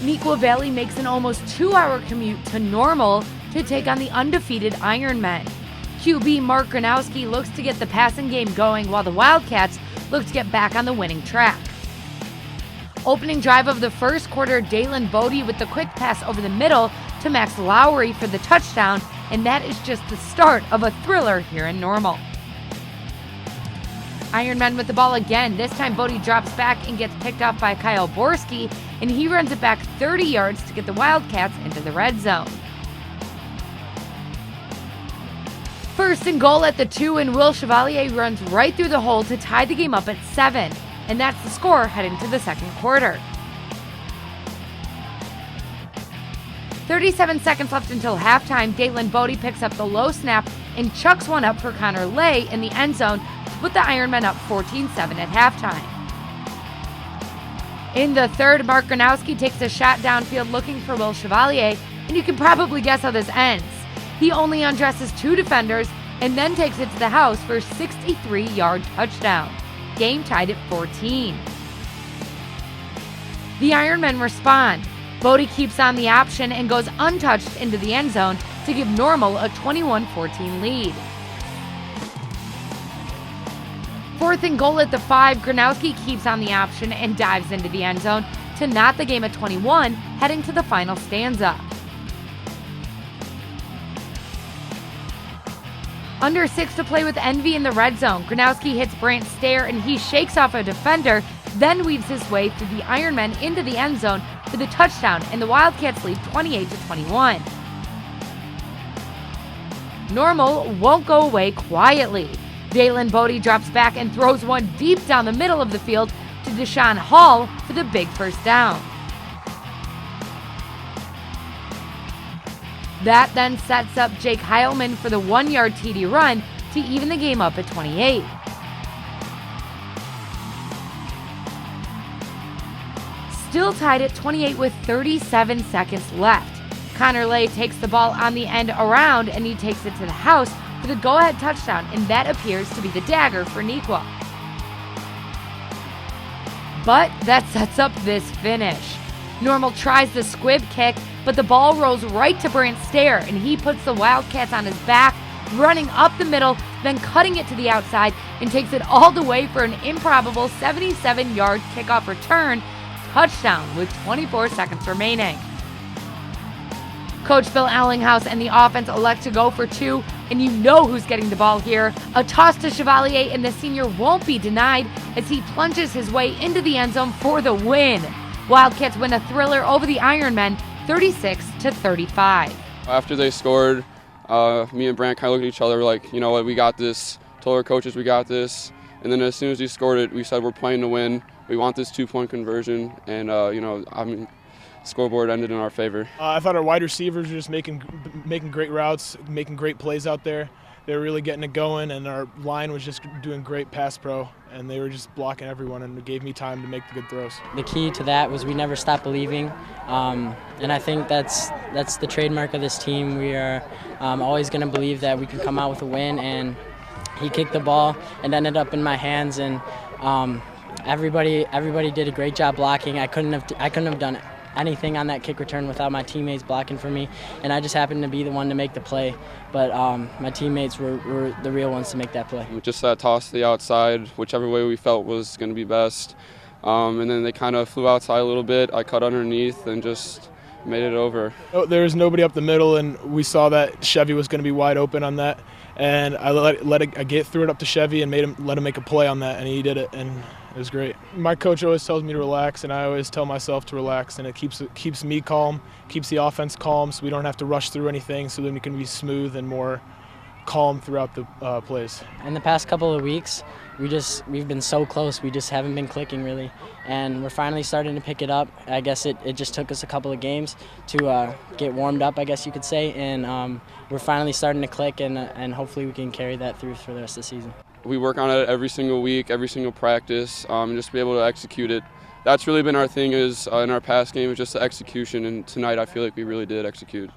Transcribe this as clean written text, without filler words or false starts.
Neuqua Valley makes an almost 2-hour commute to Normal to take on the undefeated Ironmen. QB Mark Gronowski looks to get the passing game going while the Wildcats look to get back on the winning track. Opening drive of the first quarter, Dalen Bodie with the quick pass over the middle to Max Lowry for the touchdown, and that is just the start of a thriller here in Normal. Ironmen with the ball again. This time Bodie drops back and gets picked off by Kyle Borski, and he runs it back 30 yards to get the Wildcats into the red zone. First and goal at the 2, and Will Chevalier runs right through the hole to tie the game up at 7. And that's the score heading to the second quarter. 37 seconds left until halftime. Dalen Bodie picks up the low snap and chucks one up for Connor Lay in the end zone to put the Ironmen up 14-7 at halftime. In the third, Mark Gronowski takes a shot downfield looking for Will Chevalier, and you can probably guess how this ends. He only undresses 2 defenders and then takes it to the house for a 63-yard touchdown. Game tied at 14. The Ironmen respond. Bodie keeps on the option and goes untouched into the end zone to give Normal a 21-14 lead. Fourth and goal at the 5, Gronowski keeps on the option and dives into the end zone to knot the game at 21, heading to the final stanza. Under 6 to play with Envy in the red zone. Gronowski hits Brant Stair and he shakes off a defender, then weaves his way through the Ironmen into the end zone for the touchdown, and the Wildcats lead 28-21. Normal won't go away quietly. Dalen Bodie drops back and throws one deep down the middle of the field to Deshaun Hall for the big first down. That then sets up Jake Heilman for the 1-yard TD run to even the game up at 28. Still tied at 28 with 37 seconds left. Connor Lay takes the ball on the end around and he takes it to the house for the go-ahead touchdown, and that appears to be the dagger for Neuqua. But that sets up this finish. Normal tries the squib kick, but the ball rolls right to Brant Stair, and he puts the Wildcats on his back, running up the middle, then cutting it to the outside, and takes it all the way for an improbable 77-yard kickoff return touchdown with 24 seconds remaining. Coach Bill Allinghouse and the offense elect to go for 2, and you know who's getting the ball here. A toss to Chevalier, and the senior won't be denied as he plunges his way into the end zone for the win. Wildcats win a thriller over the Ironmen, 36-35. After they scored, me and Brant kind of looked at each other like, you know what, we got this. Told our coaches we got this. And then as soon as he scored it, we said we're playing to win. We want this 2-point conversion. And, scoreboard ended in our favor. I thought our wide receivers were just making great routes, making great plays out there. They were really getting it going, and our line was just doing great pass pro, and they were just blocking everyone, and it gave me time to make the good throws. The key to that was we never stopped believing, and I think that's the trademark of this team. We are always going to believe that we can come out with a win, and he kicked the ball and ended up in my hands, and everybody did a great job blocking. I couldn't have done anything on that kick return without my teammates blocking for me, and I just happened to be the one to make the play, but my teammates were the real ones to make that play. Just that toss to the outside, whichever way we felt was going to be best, and then they kind of flew outside a little bit. I cut underneath and just made it over. There was nobody up the middle, and we saw that Chevy was going to be wide open on that, and I get threw it up to Chevy and let him make a play on that, and he did it, and it was great. My coach always tells me to relax, and I always tell myself to relax, and it keeps me calm, keeps the offense calm, so we don't have to rush through anything, so then we can be smooth and more calm throughout the plays. In the past couple of weeks, we've been so close. We just haven't been clicking really, and we're finally starting to pick it up. I guess it just took us a couple of games to get warmed up, I guess you could say, and we're finally starting to click, and hopefully we can carry that through for the rest of the season. We work on it every single week, every single practice, and just be able to execute it. That's really been our thing in our past game, is just the execution, and tonight I feel like we really did execute.